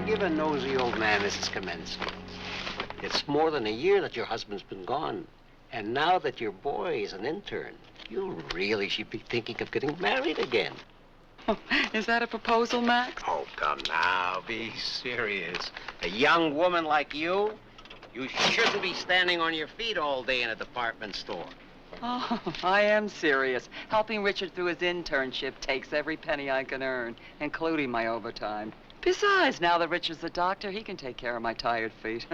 Forgive a nosy old man, Mrs. Kamensky. It's more than a year that your husband's been gone. And now that your boy is an intern, you really should be thinking of getting married again. Oh, is that a proposal, Max? Oh, come now, be serious. A young woman like you shouldn't be standing on your feet all day in a department store. Oh, I am serious. Helping Richard through his internship takes every penny I can earn, including my overtime. Besides, now that Richard's a doctor, he can take care of my tired feet.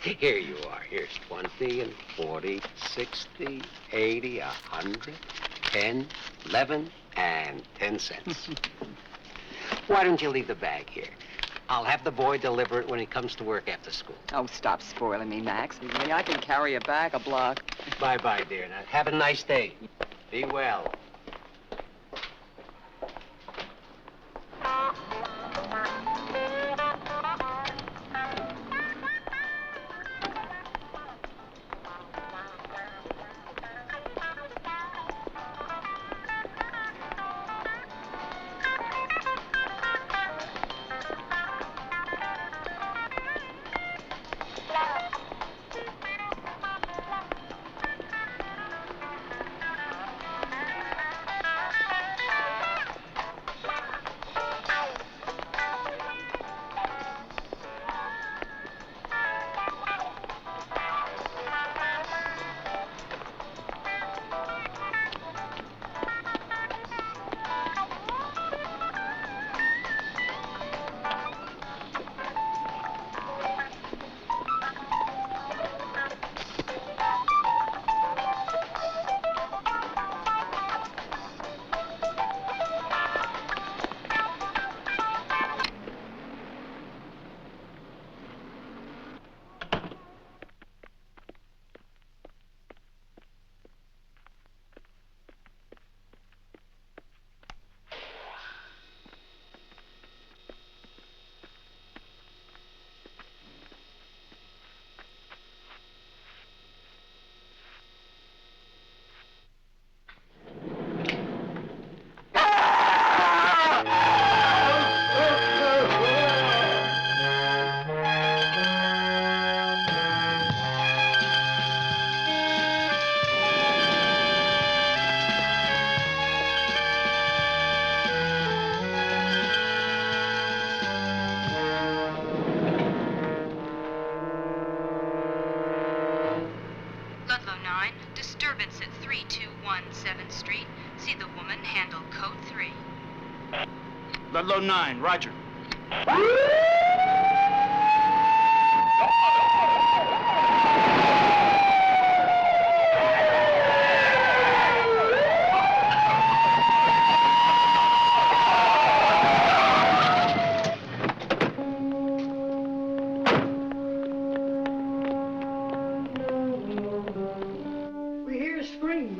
Here you are. Here's 20 and 40, 60, 80, 100, 10, 11, and 10 cents. Why don't you leave the bag here? I'll have the boy deliver it when he comes to work after school. Oh, stop spoiling me, Max. I mean, I can carry a bag a block. Bye-bye, dear. Now, have a nice day. Be well. Ludlow 9, disturbance at 3217 7th Street. See the woman, handle code 3. Ludlow 9, roger.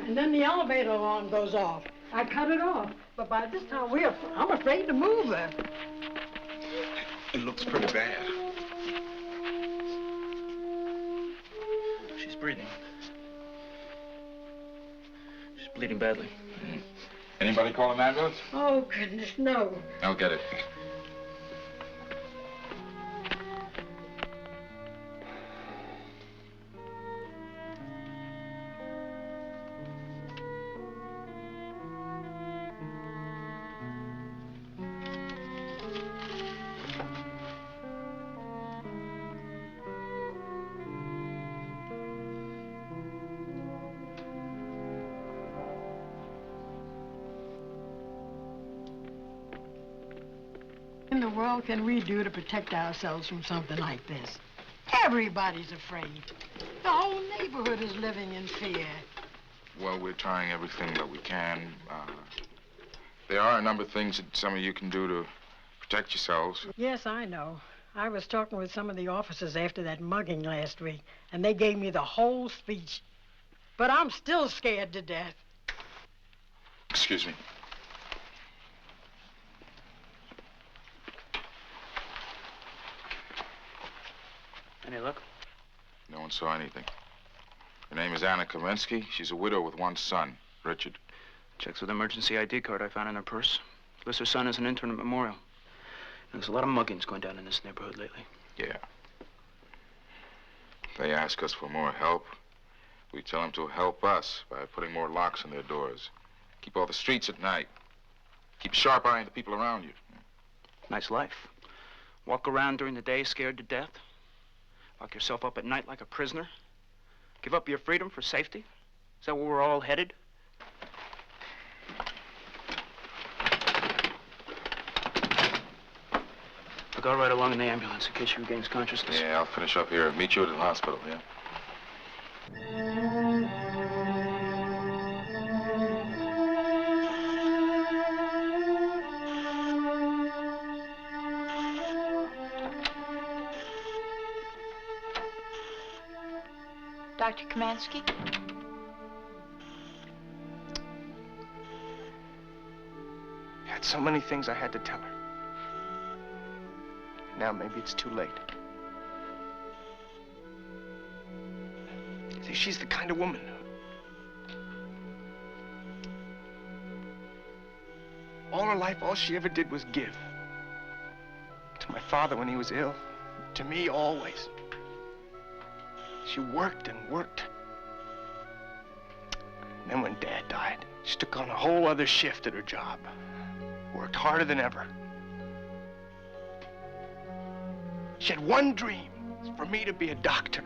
And then the elevator alarm goes off. I cut it off, but by this time I'm afraid to move her. It looks pretty bad. She's breathing. She's bleeding badly. Anybody call an ambulance? Oh, goodness, no. I'll get it. What in the world can we do to protect ourselves from something like this? Everybody's afraid. The whole neighborhood is living in fear. Well, we're trying everything that we can. There are a number of things that some of you can do to protect yourselves. Yes, I know. I was talking with some of the officers after that mugging last week, and they gave me the whole speech. But I'm still scared to death. Excuse me. Any luck? No one saw anything. Her name is Anna Kamensky. She's a widow with one son, Richard. Checks with emergency ID card I found in her purse. Lists her son as an intern at Memorial. There's a lot of muggings going down in this neighborhood lately. Yeah. They ask us for more help. We tell them to help us by putting more locks on their doors. Keep all the streets at night. Keep a sharp eye on the people around you. Nice life. Walk around during the day scared to death. Lock yourself up at night like a prisoner. Give up your freedom for safety. Is that where we're all headed? I'll go right along in the ambulance in case she regains consciousness. Yeah, I'll finish up here. Meet you at the hospital, yeah? Dr. Kamansky? Had so many things I had to tell her. Now maybe it's too late. See, she's the kind of woman all her life, all she ever did was give. To my father when he was ill. To me, always. She worked and worked. And then when Dad died, she took on a whole other shift at her job. Worked harder than ever. She had one dream, for me to be a doctor.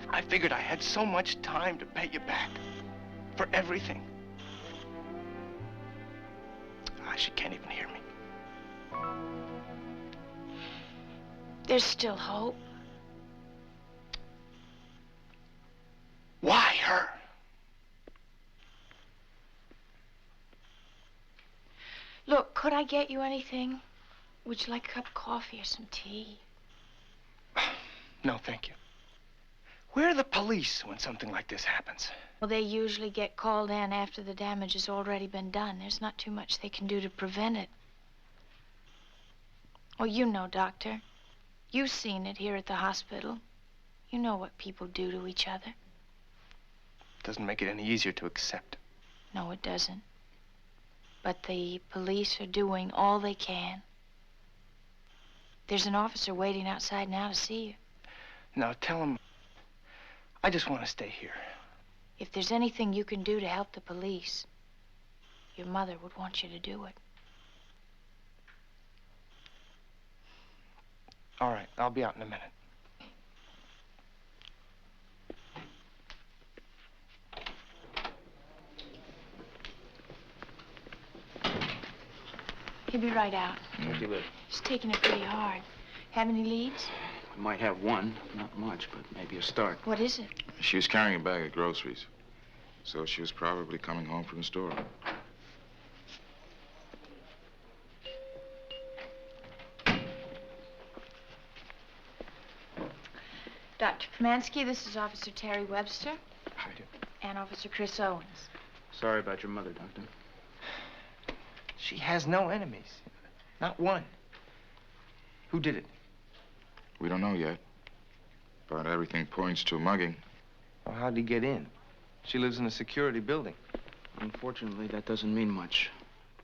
I figured I had so much time to pay you back for everything. She can't even hear me. There's still hope. Why her? Look, could I get you anything? Would you like a cup of coffee or some tea? No, thank you. Where are the police when something like this happens? Well, they usually get called in after the damage has already been done. There's not too much they can do to prevent it. Well, you know, Doctor. You've seen it here at the hospital. You know what people do to each other. Doesn't make it any easier to accept. No, it doesn't. But the police are doing all they can. There's an officer waiting outside now to see you. Now, tell him I just want to stay here. If there's anything you can do to help the police, your mother would want you to do it. All right, I'll be out in a minute. He'll be right out. Talk to you later. He's taking it pretty hard. Have any leads? We might have one, not much, but maybe a start. What is it? She was carrying a bag of groceries. So she was probably coming home from the store. Dr. Kamansky, this is Officer Terry Webster. How do you do? And Officer Chris Owens. Sorry about your mother, Doctor. She has no enemies. Not one. Who did it? We don't know yet. But everything points to a mugging. Well, how'd he get in? She lives in a security building. Unfortunately, that doesn't mean much.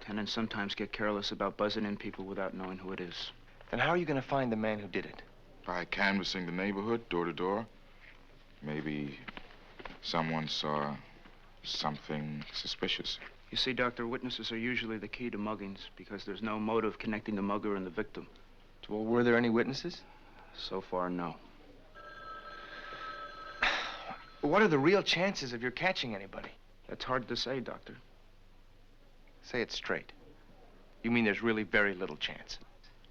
Tenants sometimes get careless about buzzing in people without knowing who it is. Then how are you going to find the man who did it? By canvassing the neighborhood, door to door. Maybe someone saw something suspicious. You see, Doctor, witnesses are usually the key to muggings because there's no motive connecting the mugger and the victim. Well, were there any witnesses? So far, no. What are the real chances of your catching anybody? That's hard to say, Doctor. Say it straight. You mean there's really very little chance?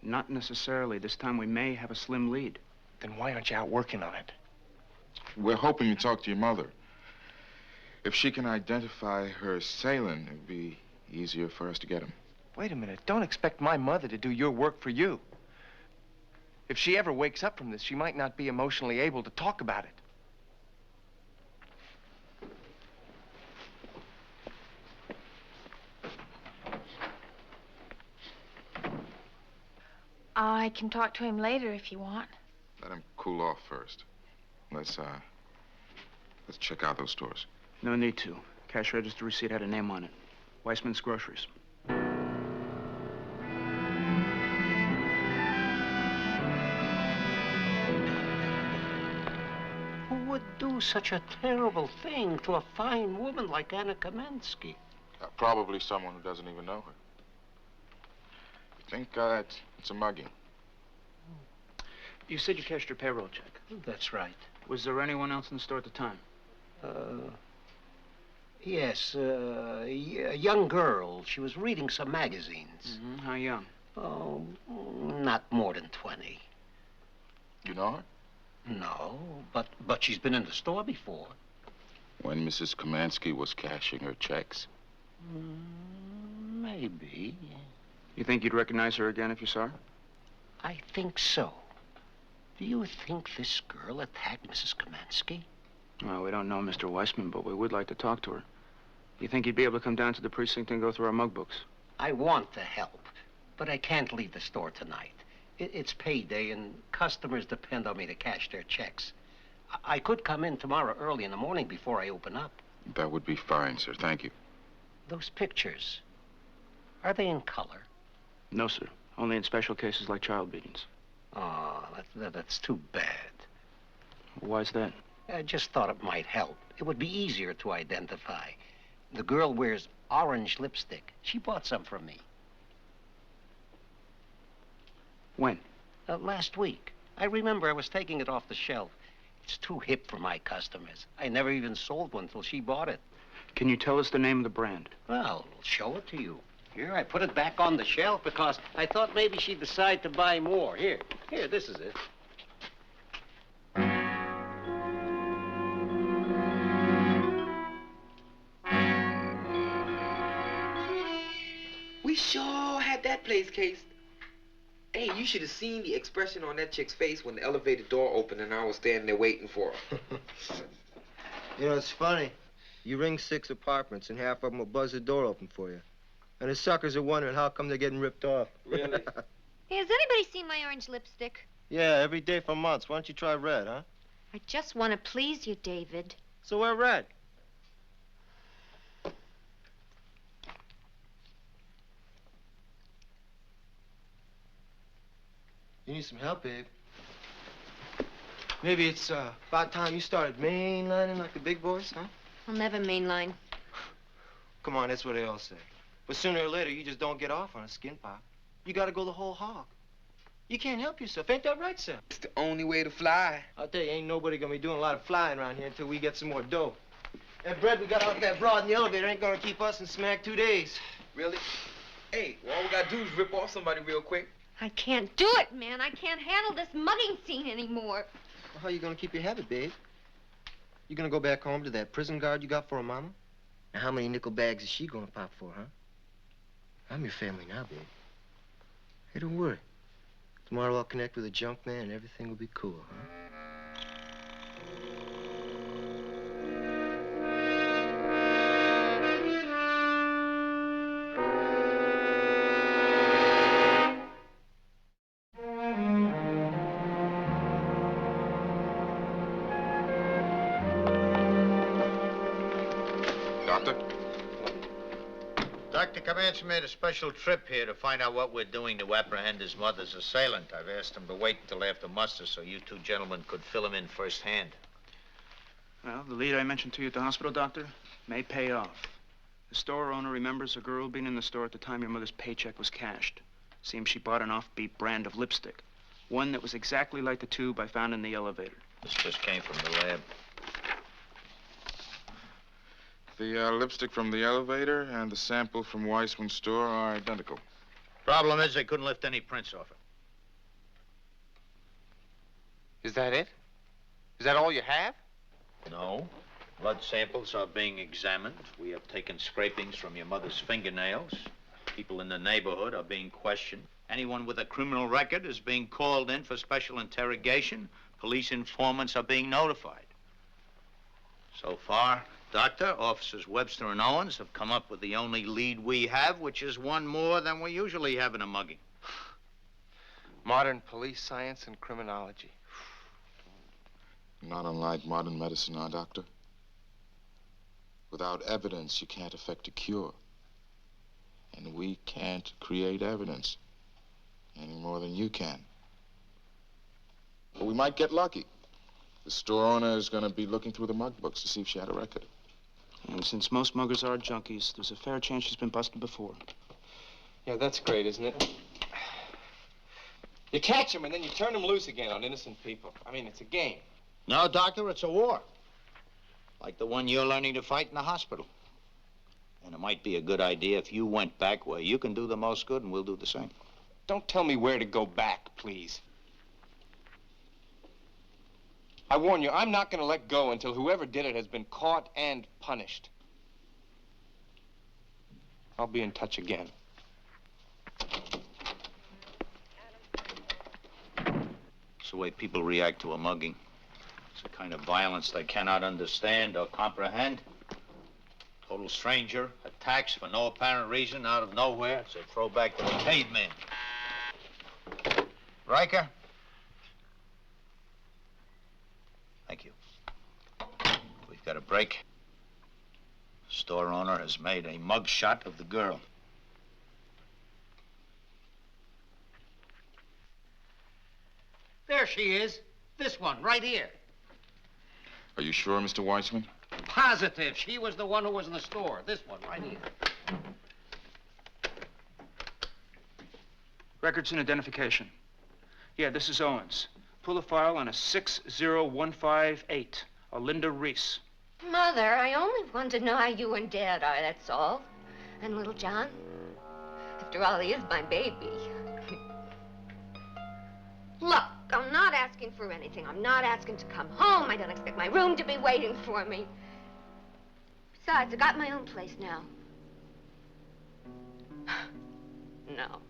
Not necessarily. This time we may have a slim lead. Then why aren't you out working on it? We're hoping you talk to your mother. If she can identify her assailant, it'd be easier for us to get him. Wait a minute. Don't expect my mother to do your work for you. If she ever wakes up from this, she might not be emotionally able to talk about it. I can talk to him later if you want. Let him cool off first. Let's check out those stores. No need to. Cash register receipt had a name on it. Weissman's Groceries. Who would do such a terrible thing to a fine woman like Anna Kamenski? Probably someone who doesn't even know her. You think it's a mugging? You said you cashed your payroll check. That's right. Was there anyone else in the store at the time? Yes, a young girl. She was reading some magazines. Mm-hmm. How young? Oh, not more than 20. You know her? No, but she's been in the store before. When Mrs. Kamansky was cashing her checks? Maybe. You think you'd recognize her again if you saw her? I think so. Do you think this girl attacked Mrs. Kamansky? Well, we don't know Mr. Weissman, but we would like to talk to her. You think he'd be able to come down to the precinct and go through our mug books? I want to help, but I can't leave the store tonight. It's payday, and customers depend on me to cash their checks. I could come in tomorrow early in the morning before I open up. That would be fine, sir. Thank you. Those pictures, are they in color? No, sir. Only in special cases like child beatings. Oh, that's too bad. Why's that? I just thought it might help. It would be easier to identify. The girl wears orange lipstick. She bought some from me. When? Last week. I remember I was taking it off the shelf. It's too hip for my customers. I never even sold one till she bought it. Can you tell us the name of the brand? Well, I'll show it to you. Here, I put it back on the shelf because I thought maybe she'd decide to buy more. Here, this is it. We sure had that place cased. Hey, you should have seen the expression on that chick's face when the elevator door opened and I was standing there waiting for her. You know, it's funny. You ring 6 apartments and half of them will buzz the door open for you. And the suckers are wondering how come they're getting ripped off. Really? Hey, has anybody seen my orange lipstick? Yeah, every day for months. Why don't you try red, huh? I just want to please you, David. So wear red. You need some help, babe. Maybe it's about time you started mainlining like the big boys, huh? I'll never mainline. Come on, that's what they all say. But sooner or later, you just don't get off on a skin pop. You gotta go the whole hog. You can't help yourself. Ain't that right, Sam? It's the only way to fly. I'll tell you, ain't nobody gonna be doing a lot of flying around here until we get some more dough. That bread we got off that broad in the elevator ain't gonna keep us in smack 2 days. Really? Hey, well, all we gotta do is rip off somebody real quick. I can't do it, man. I can't handle this mugging scene anymore. Well, how you gonna keep your habit, babe? You gonna go back home to that prison guard you got for a mama? Now, how many nickel bags is she gonna pop for, huh? I'm your family now, babe. Hey, don't worry. Tomorrow I'll connect with a junk man and everything will be cool, huh? Doctor? Dr. Comanche made a special trip here to find out what we're doing to apprehend his mother's assailant. I've asked him to wait until after muster so you two gentlemen could fill him in firsthand. Well, the lead I mentioned to you at the hospital, Doctor, may pay off. The store owner remembers a girl being in the store at the time your mother's paycheck was cashed. Seems she bought an offbeat brand of lipstick. One that was exactly like the tube I found in the elevator. This just came from the lab. The lipstick from the elevator and the sample from Weissman's store are identical. Problem is they couldn't lift any prints off it. Is that it? Is that all you have? No. Blood samples are being examined. We have taken scrapings from your mother's fingernails. People in the neighborhood are being questioned. Anyone with a criminal record is being called in for special interrogation. Police informants are being notified. So far, Doctor, Officers Webster and Owens have come up with the only lead we have, which is one more than we usually have in a mugging. Modern police science and criminology. Not unlike modern medicine, huh, Doctor? Without evidence, you can't effect a cure. And we can't create evidence any more than you can. But we might get lucky. The store owner is going to be looking through the mug books to see if she had a record. And since most muggers are junkies, there's a fair chance she's been busted before. Yeah, that's great, isn't it? You catch them and then you turn them loose again on innocent people. I mean, it's a game. No, Doctor, it's a war. Like the one you're learning to fight in the hospital. And it might be a good idea if you went back where you can do the most good, and we'll do the same. Don't tell me where to go back, please. I warn you, I'm not going to let go until whoever did it has been caught and punished. I'll be in touch again. It's the way people react to a mugging. It's a kind of violence they cannot understand or comprehend. Total stranger attacks for no apparent reason out of nowhere. It's a throwback to the caveman. Riker? Thank you. We've got a break. The store owner has made a mug shot of the girl. There she is. This one, right here. Are you sure, Mr. Weissman? Positive. She was the one who was in the store. This one, right here. Records and identification. Yeah, this is Owens. Pull a file on a 60158, a Linda Reese. Mother, I only want to know how you and Dad are, that's all. And little John? After all, he is my baby. Look, I'm not asking for anything. I'm not asking to come home. I don't expect my room to be waiting for me. Besides, I got my own place now. No.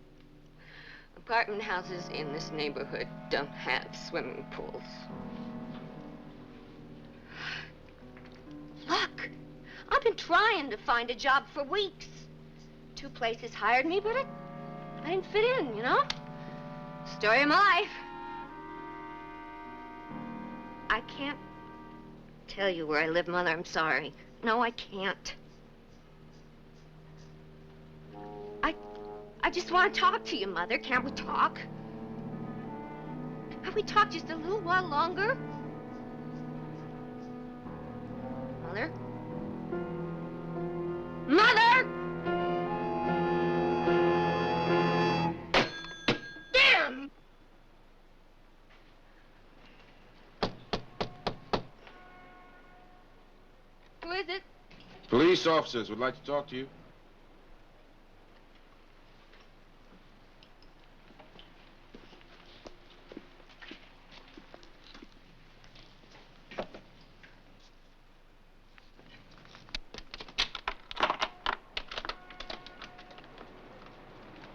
Apartment houses in this neighborhood don't have swimming pools. Look, I've been trying to find a job for weeks. 2 places hired me, but I didn't fit in, you know? Story of my life. I can't tell you where I live, Mother. I'm sorry. No, I can't. I just want to talk to you, Mother. Can't we talk? Can we talk just a little while longer? Mother? Mother! Damn! Who is it? Police officers would like to talk to you.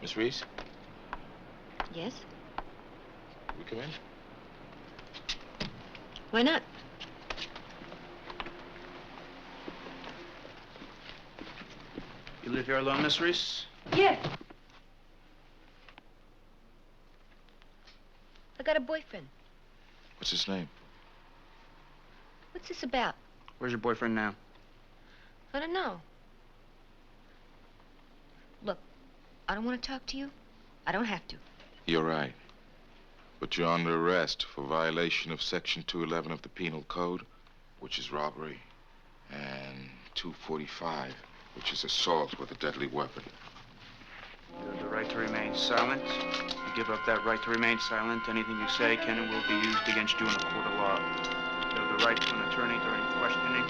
Miss Reese, Yes? we come in? Why not? You live here alone, Miss Reese? Yes. I got a boyfriend. What's his name? What's this about? Where's your boyfriend now? I don't know. Look, I don't want to talk to you. I don't have to. You're right. But you're under arrest for violation of Section 211 of the Penal Code, which is robbery, and 245, which is assault with a deadly weapon. You have the right to remain silent. You give up that right to remain silent, anything you say can and will be used against you in a court of law. You have the right to an attorney during questioning.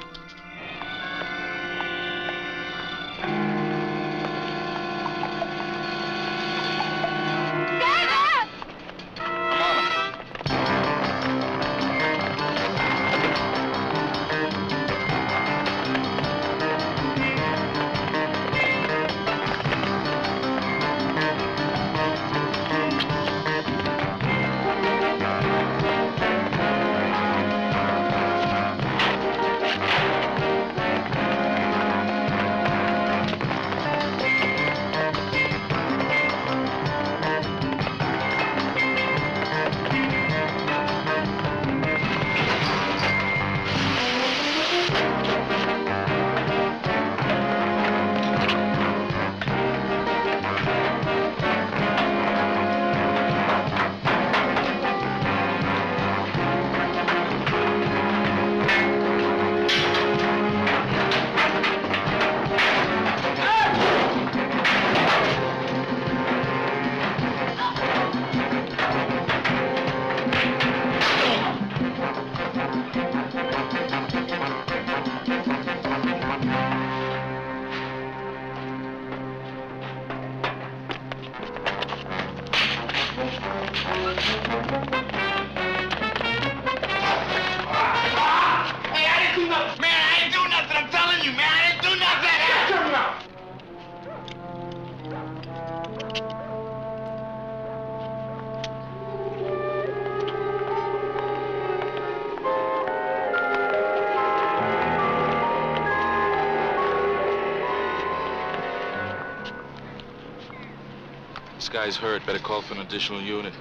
guy's hurt. Better call for an additional unit.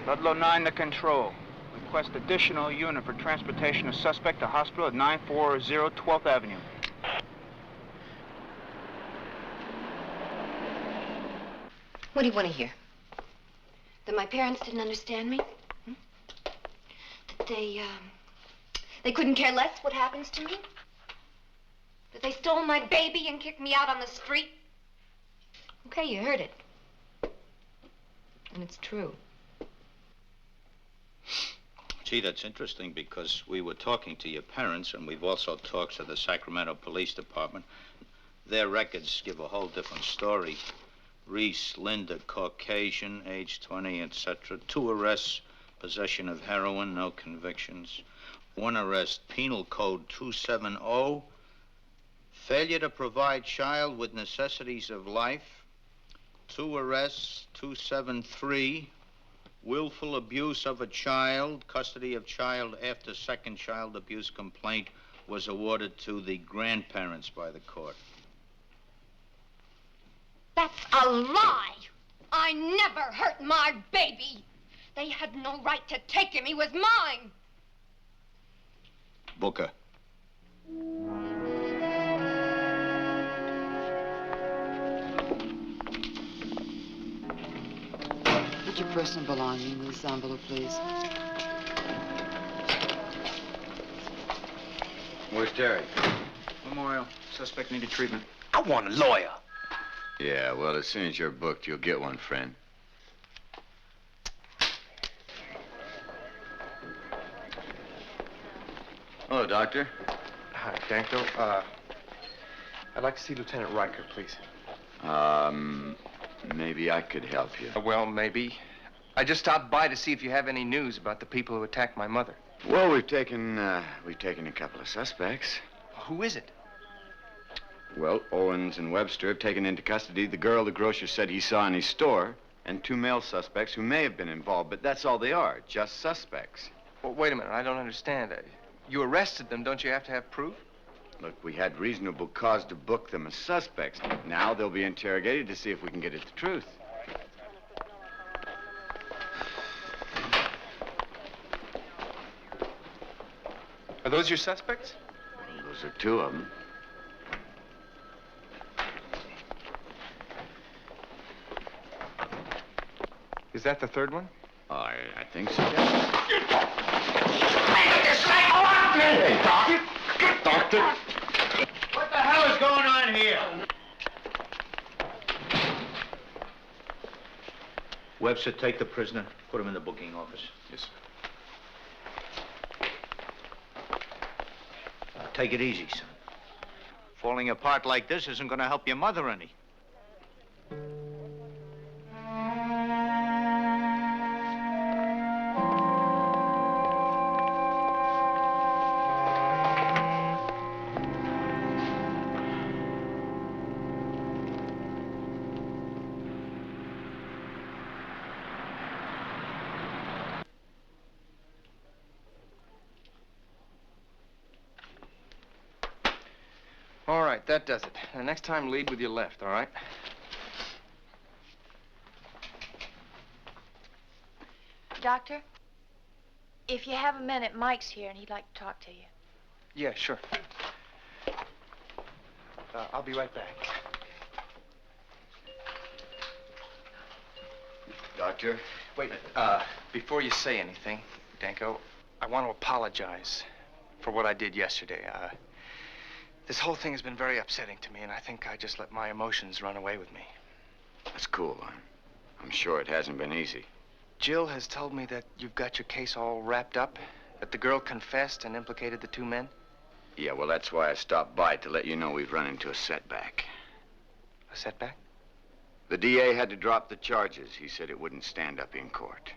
Ludlow 9 to control. Request additional unit for transportation of suspect to hospital at 940 12th Avenue. What do you want to hear? That my parents didn't understand me? Hmm? That they couldn't care less what happens to me? That they stole my baby and kicked me out on the street? Okay, you heard it. And it's true. Gee, that's interesting because we were talking to your parents and we've also talked to the Sacramento Police Department. Their records give a whole different story. Reese, Linda, Caucasian, age 20, etc. 2 arrests, possession of heroin, no convictions. 1 arrest, penal code 270, failure to provide child with necessities of life. 2 arrests, 273, willful abuse of a child, custody of child after second child abuse complaint was awarded to the grandparents by the court. That's a lie. I never hurt my baby. They had no right to take him. He was mine. Booker. Put your personal belongings in this envelope, please. Where's Terry? Memorial. Suspect needed treatment. I want a lawyer. Yeah, well, as soon as you're booked, you'll get one, friend. Hello, Doctor. Hi, Danko. I'd like to see Lieutenant Riker, please. Maybe I could help you. Well, maybe. I just stopped by to see if you have any news about the people who attacked my mother. Well, we've taken a couple of suspects. Who is it? Well, Owens and Webster have taken into custody the girl the grocer said he saw in his store, and 2 male suspects who may have been involved, but that's all they are, just suspects. Well, wait a minute. I don't understand. You arrested them. Don't you have to have proof? Look, we had reasonable cause to book them as suspects. Now they'll be interrogated to see if we can get at the truth. Are those your suspects? Well, those are 2 of them. Is that the 3rd one? I think so. Hey, Doctor! Doctor! What the hell is going on here? Webster, take the prisoner. Put him in the booking office. Yes, sir. Take it easy, son. Falling apart like this isn't going to help your mother any. All right, that does it. And next time, lead with your left, all right? Doctor, if you have a minute, Mike's here and he'd like to talk to you. Yeah, sure. I'll be right back. Doctor? Wait, before you say anything, Danko, I want to apologize for what I did yesterday. This whole thing has been very upsetting to me, and I think I just let my emotions run away with me. That's cool. I'm sure it hasn't been easy. Jill has told me that you've got your case all wrapped up, that the girl confessed and implicated the 2 men. Yeah, well, that's why I stopped by, to let you know we've run into a setback. A setback? The DA had to drop the charges. He said it wouldn't stand up in court.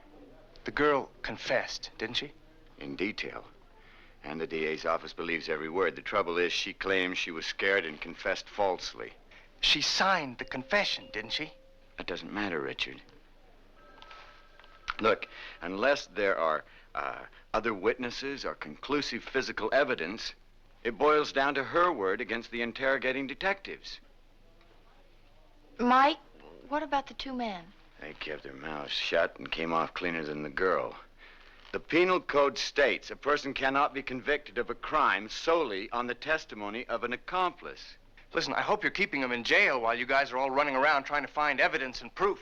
The girl confessed, didn't she? In detail. And the DA's office believes every word. The trouble is, she claims she was scared and confessed falsely. She signed the confession, didn't she? That doesn't matter, Richard. Look, unless there are other witnesses or conclusive physical evidence, it boils down to her word against the interrogating detectives. Mike, what about the two men? They kept their mouths shut and came off cleaner than the girl. The penal code states a person cannot be convicted of a crime solely on the testimony of an accomplice. Listen, I hope you're keeping them in jail while you guys are all running around trying to find evidence and proof.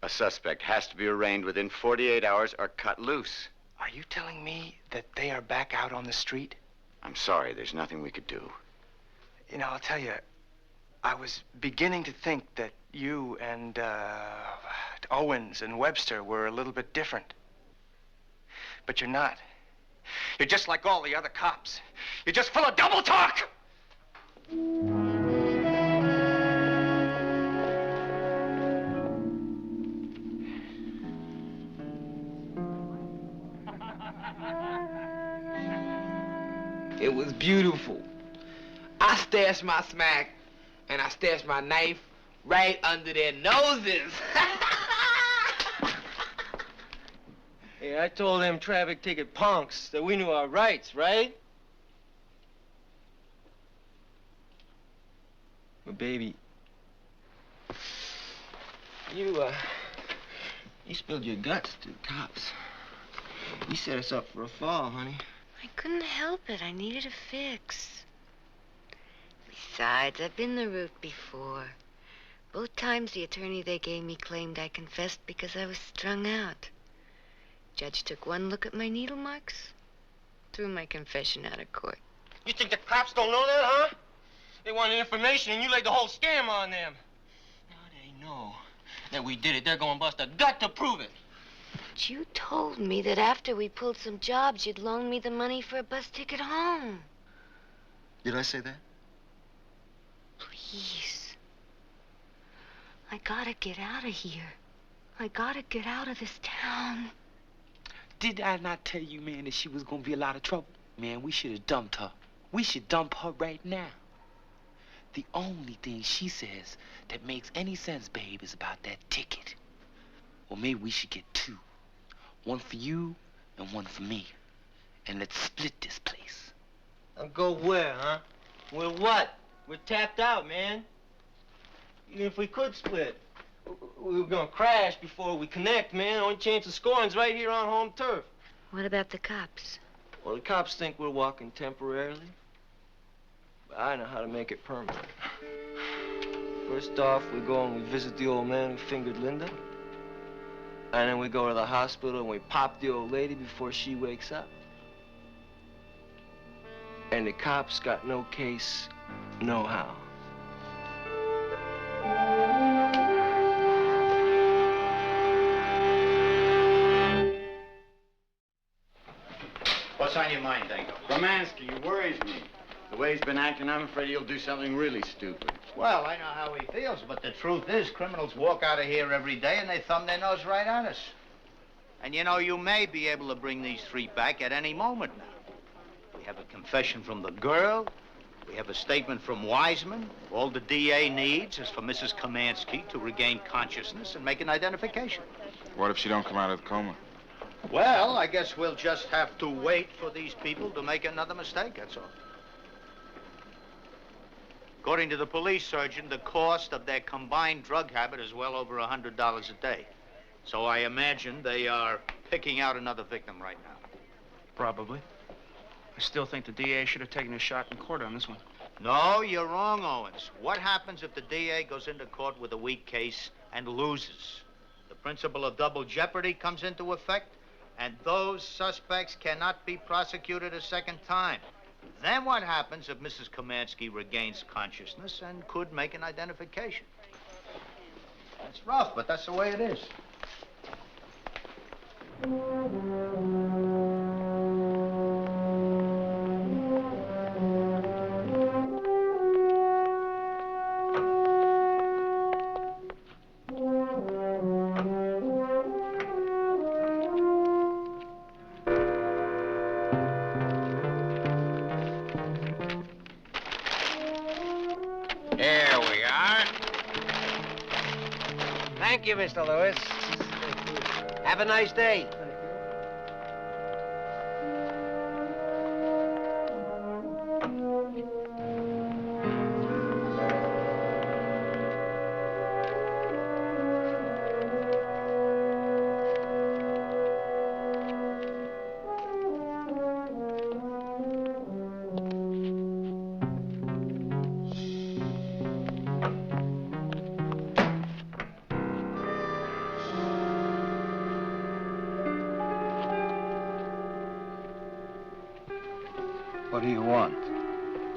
A suspect has to be arraigned within 48 hours or cut loose. Are you telling me that they are back out on the street? I'm sorry, there's nothing we could do. You know, I'll tell you, I was beginning to think that you and, Owens and Webster were a little bit different. But you're not. You're just like all the other cops. You're just full of double talk! It was beautiful. I stashed my smack, and I stashed my knife right under their noses. Hey, I told them traffic ticket punks that we knew our rights, right? But baby, you spilled your guts to the cops. You set us up for a fall, honey. I couldn't help it. I needed a fix. Besides, I've been the route before. Both times the attorney they gave me claimed I confessed because I was strung out. Judge took one look at my needle marks, threw my confession out of court. You think the cops don't know that, huh? They wanted information and you laid the whole scam on them. Now they know that we did it. They're gonna bust a gut to prove it. But you told me that after we pulled some jobs, you'd loan me the money for a bus ticket home. Did I say that? Please. I gotta get out of here. I gotta get out of this town. Did I not tell you, man, that she was gonna be a lot of trouble? Man, we should have dumped her. We should dump her right now. The only thing she says that makes any sense, babe, is about that ticket. Well, maybe we should get two. One for you and one for me. And let's split this place. And go where, huh? With what? We're tapped out, man. Even if we could split, we were gonna crash before we connect, man. Only chance of scoring's right here on home turf. What about the cops? Well, the cops think we're walking temporarily. But I know how to make it permanent. First off, we go and we visit the old man who fingered Linda. And then we go to the hospital and we pop the old lady before she wakes up. And the cops got no case, no how. What's on your mind, Dango? Romansky, he worries me. The way he's been acting, I'm afraid he'll do something really stupid. Well, I know how he feels, but the truth is, criminals walk out of here every day and they thumb their nose right at us. And you know, you may be able to bring these three back at any moment now. We have a confession from the girl. We have a statement from Wiseman. All the DA needs is for Mrs. Kamansky to regain consciousness and make an identification. What if she don't come out of the coma? Well, I guess we'll just have to wait for these people to make another mistake, that's all. According to the police surgeon, the cost of their combined drug habit is well over $100 a day. So I imagine they are picking out another victim right now. Probably. I still think the DA should have taken a shot in court on this one. No, you're wrong, Owens. What happens if the DA goes into court with a weak case and loses? The principle of double jeopardy comes into effect, and those suspects cannot be prosecuted a second time. Then what happens if Mrs. Kamansky regains consciousness and could make an identification? That's rough, but that's the way it is. Here we are. Thank you, Mr. Lewis. Have a nice day. What do you want?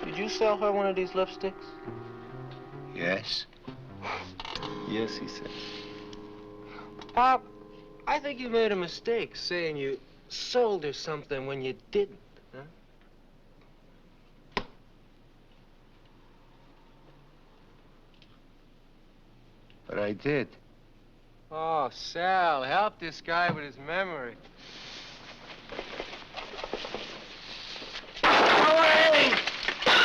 Did you sell her one of these lipsticks? Yes? Yes, he says. Pop, I think you made a mistake saying you sold her something when you didn't, huh? But I did. Oh, Sal, help this guy with his memory. Away! What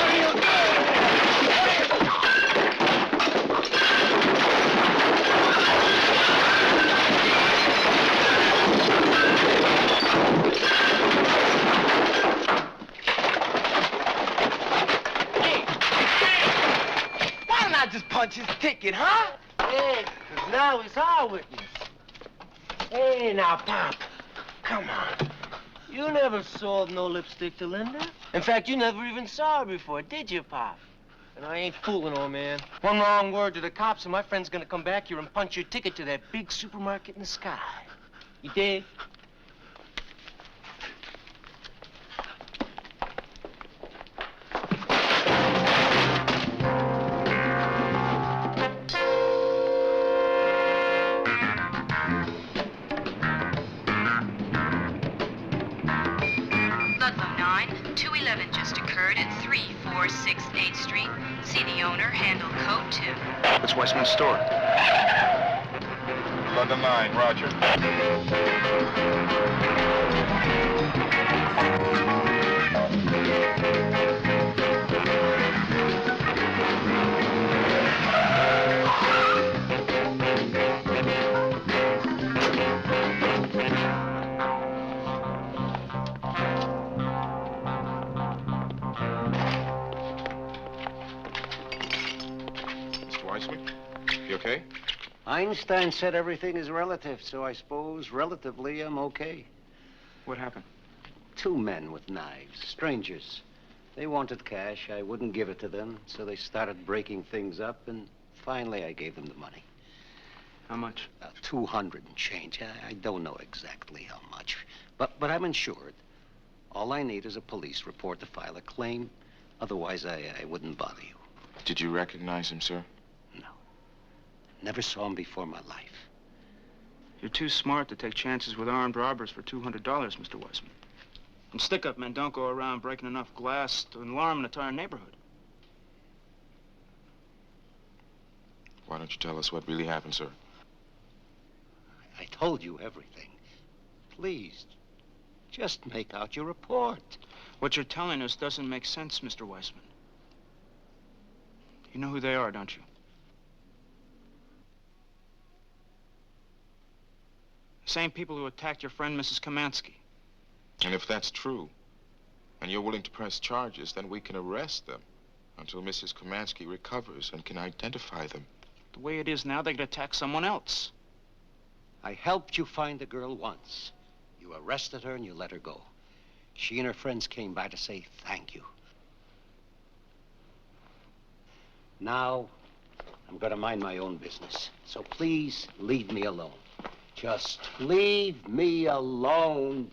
are you doing? Why don't I just punch his ticket, huh? Hey, 'cause now he's our witness. Hey, now, Pop, come on. You never sold no lipstick to Linda. In fact, you never even saw her before, did you, Pop? And I ain't fooling, old man. One wrong word to the cops and my friend's gonna come back here and punch your ticket to that big supermarket in the sky. You dig? Ludlow 9, 211 just occurred at 3468 Street. See the owner, handle code 2. It's Weissman's store. London 9, roger. Mr. Weissman, you okay? Einstein said everything is relative, so I suppose relatively I'm okay. What happened? Two men with knives, strangers. They wanted cash. I wouldn't give it to them, so they started breaking things up, and finally I gave them the money. How much? 200 and change. I don't know exactly how much, but I'm insured. All I need is a police report to file a claim. Otherwise, I wouldn't bother you. Did you recognize him, sir? No. Never saw him before in my life. You're too smart to take chances with armed robbers for $200, Mr. Weissman. And stick-up men don't go around breaking enough glass to alarm an entire neighborhood. Why don't you tell us what really happened, sir? I told you everything. Please, just make out your report. What you're telling us doesn't make sense, Mr. Weissman. You know who they are, don't you? The same people who attacked your friend, Mrs. Kamansky. And if that's true, and you're willing to press charges, then we can arrest them until Mrs. Kamansky recovers and can identify them. The way it is now, they could attack someone else. I helped you find the girl once. You arrested her and you let her go. She and her friends came by to say thank you. Now, I'm gonna mind my own business. So please, leave me alone. Just leave me alone.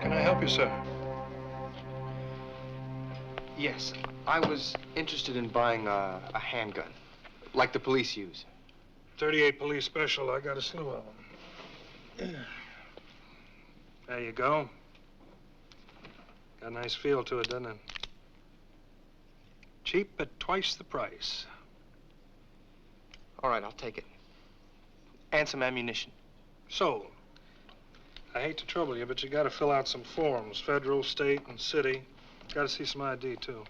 Can I help you, sir? Yes, I was interested in buying a handgun, like the police use. 38 police special. I got a slew of them. There you go. Got a nice feel to it, doesn't it? Cheap at twice the price. All right, I'll take it. And some ammunition. Sold. I hate to trouble you, but you gotta fill out some forms. Federal, state, and city. Gotta see some ID, too.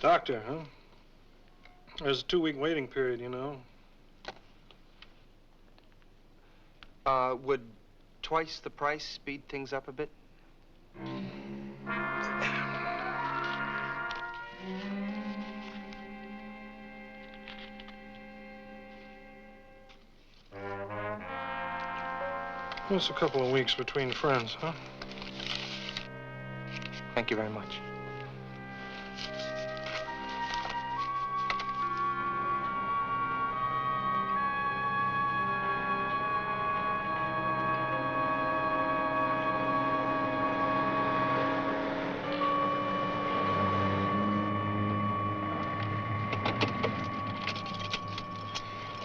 Doctor, huh? There's a 2-week waiting period, you know. Would twice the price speed things up a bit? It's a couple of weeks between friends, huh? Thank you very much.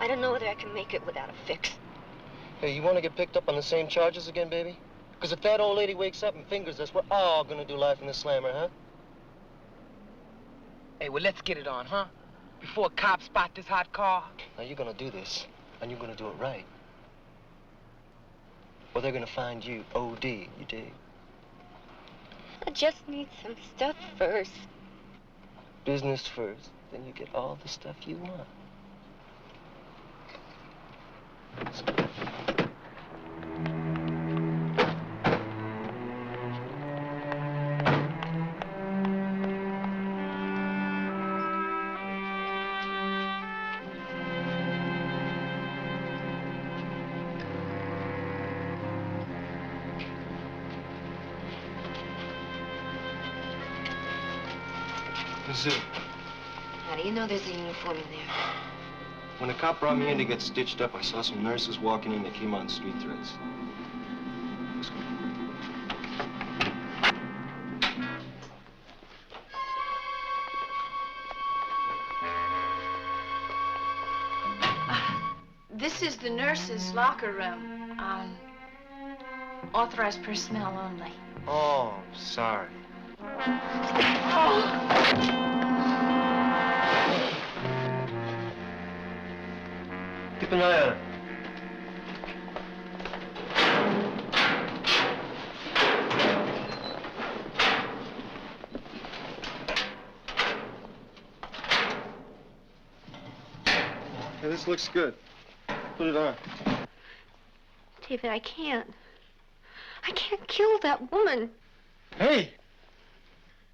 I don't know whether I can make it without a fix. Hey, you want to get picked up on the same charges again, baby? Because if that old lady wakes up and fingers us, we're all gonna do life in the slammer, huh? Hey, well, let's get it on, huh? Before a cop spot this hot car. Now, you're gonna do this, and you're gonna do it right. Or they're gonna find you OD, you dig? I just need some stuff first. Business first, then you get all the stuff you want. Zoo. How do you know there's a uniform in there? When a cop brought me in to get stitched up, I saw some nurses walking in that came out in street threats. Let's go. This is the nurse's locker room. Authorized personnel only. Oh, sorry. Keep an eye on it. Hey, this looks good. Put it on. David, I can't. I can't kill that woman. Hey!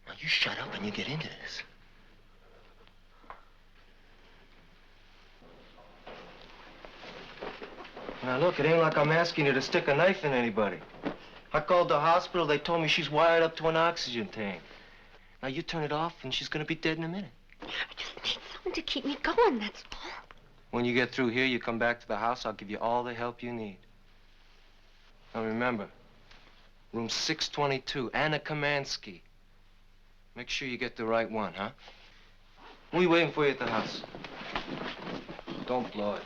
Now, you shut up and you get into this. Now, look, it ain't like I'm asking you to stick a knife in anybody. I called the hospital. They told me she's wired up to an oxygen tank. Now, you turn it off, and she's gonna be dead in a minute. I just need something to keep me going, that's all. When you get through here, you come back to the house. I'll give you all the help you need. Now, remember, room 622, Anna Kamansky. Make sure you get the right one, huh? We're waiting for you at the house. Don't blow it.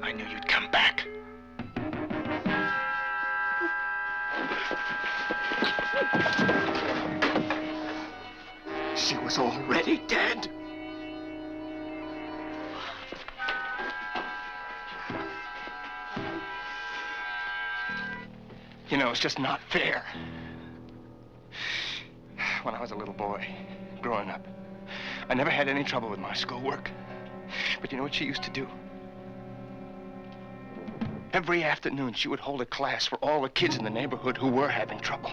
I knew you'd come back. She was already dead. You know, it's just not fair. When I was a little boy, growing up, I never had any trouble with my schoolwork. But you know what she used to do? Every afternoon, she would hold a class for all the kids in the neighborhood who were having trouble.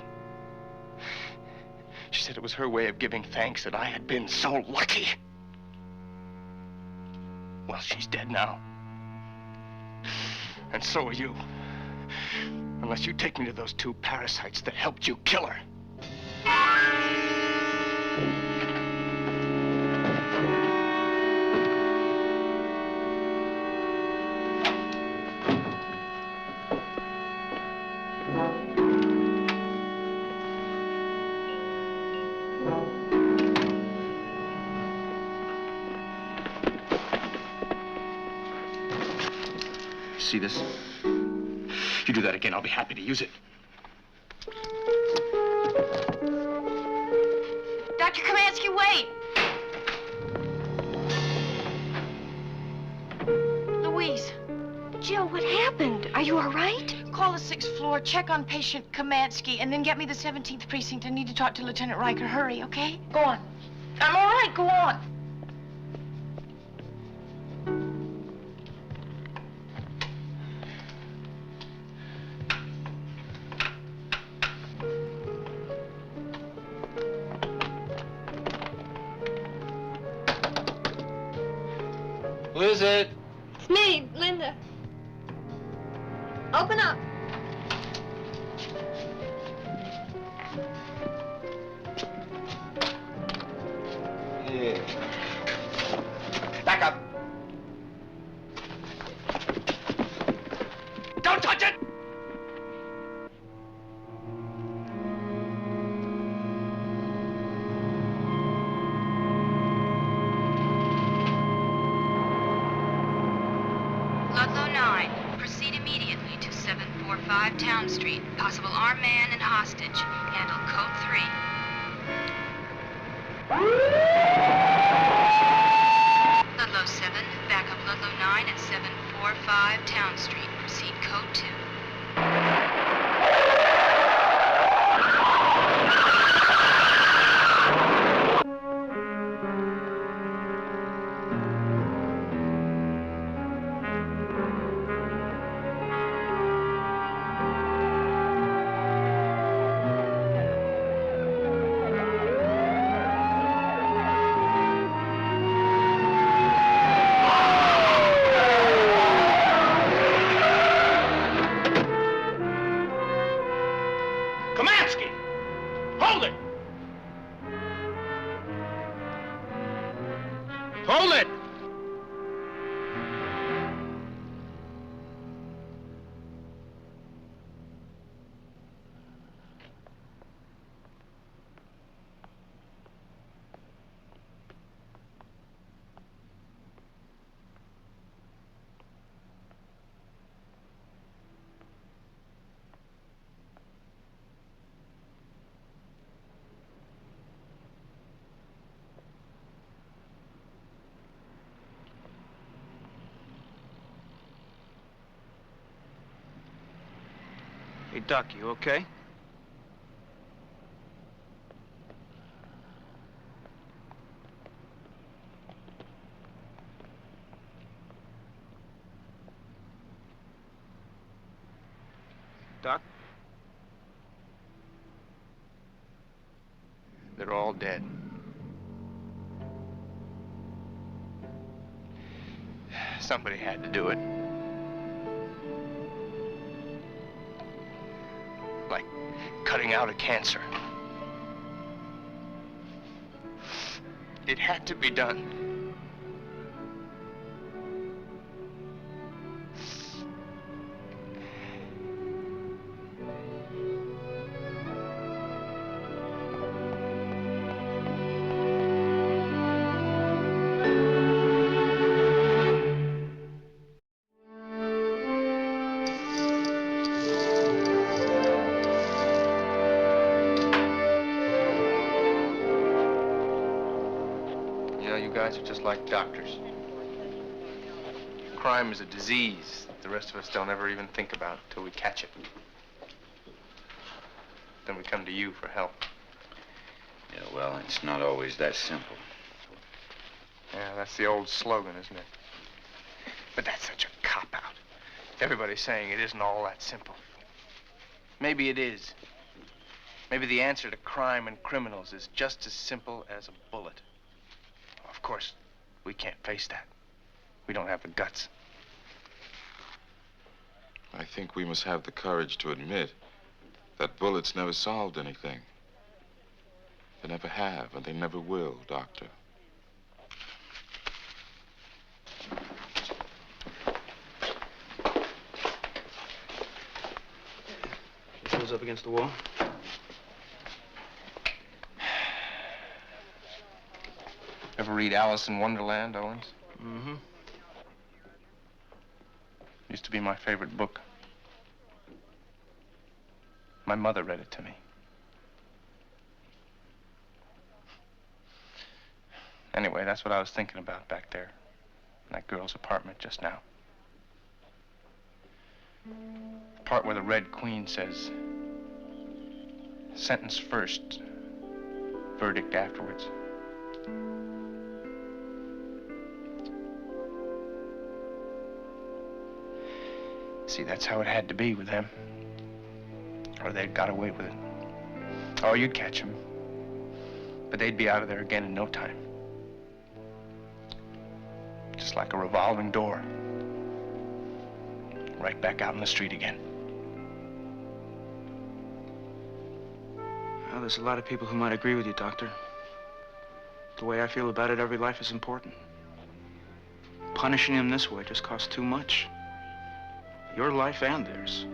She said it was her way of giving thanks that I had been so lucky. Well, she's dead now. And so are you. Unless you take me to those two parasites that helped you kill her. See this? You do that again, I'll be happy to use it. Dr. Kamansky, wait! Louise. Jill, what happened? Are you all right? Call the 6th floor, check on patient Kamansky, and then get me the 17th precinct. I need to talk to Lieutenant Riker. Hurry, okay? Go on. I'm all right, go on. Who is it? It's me, Linda. Open up. Yeah. Back up. Don't touch it! Ludlow 9, proceed immediately to 745 Town Street. Possible armed man and hostage. Handle code 3. Ludlow 7, back up Ludlow 9 at 745 Town Street. Proceed code 2. Kamansky! Hold it! Hold it! Hey, Doc, you okay? Doc? They're all dead. Somebody had to do it. Like cutting out a cancer. It had to be done. You know, you guys are just like doctors. Crime is a disease that the rest of us don't ever even think about until we catch it. Then we come to you for help. Yeah, well, it's not always that simple. Yeah, that's the old slogan, isn't it? But that's such a cop-out. Everybody's saying it isn't all that simple. Maybe it is. Maybe the answer to crime and criminals is just as simple as a bullet. Of course, we can't face that. We don't have the guts. I think we must have the courage to admit that bullets never solved anything. They never have, and they never will, Doctor. His nose up against the wall. Ever read Alice in Wonderland, Owens? Mm-hmm. Used to be my favorite book. My mother read it to me. Anyway, that's what I was thinking about back there in that girl's apartment just now. The part where the Red Queen says, sentence first, verdict afterwards. See, that's how it had to be with them. Or they'd got away with it. Oh, you'd catch them. But they'd be out of there again in no time. Just like a revolving door. Right back out in the street again. Well, there's a lot of people who might agree with you, Doctor. The way I feel about it, every life is important. Punishing him this way just costs too much. Your life and theirs.